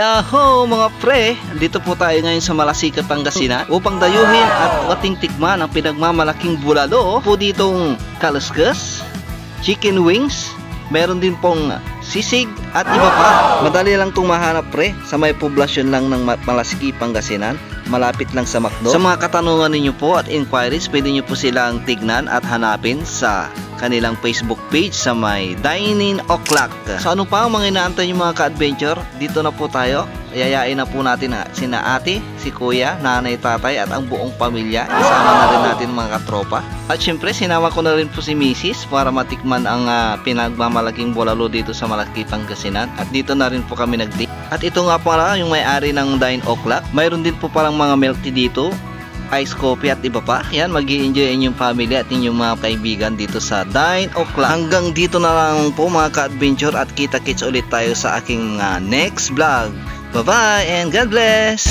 Yaho mga pre, dito po tayo ngayon sa Malasica, Pangasinan upang dayuhin at ating tikman ang pinagmamalaking bulalo po ditong kaluskus, chicken wings, meron din pong sisig at iba pa. Madali lang itong mahanap pre, sa may poblasyon lang ng Malasica, Pangasinan, malapit lang sa McDo. Sa mga katanungan ninyo po at inquiries, pwede nyo po silang tignan at hanapin sa kanilang Facebook page sa may Dine-In O'Clock. So ano pa ang mga inaantay yung mga ka-adventure? Dito na po tayo. Yayain na po natin sina ate, si kuya, nanay, tatay at ang buong pamilya. Isama na rin natin mga katropa. At syempre sinama ko na rin po si Mrs. para matikman ang pinagmamalaking bulalo dito sa Malasica, Pangasinan. At dito na rin po kami nag-date. At ito nga pala yung may-ari ng Dine O'Clock. Mayroon din po parang mga milk tea dito, ice coffee at iba pa. Yan, mag-i-enjoy inyong family at inyong mga kaibigan dito sa Dine O'Clock. Hanggang dito na lang po mga ka-adventure at kita-kits ulit tayo sa aking next vlog. Bye-bye and God bless!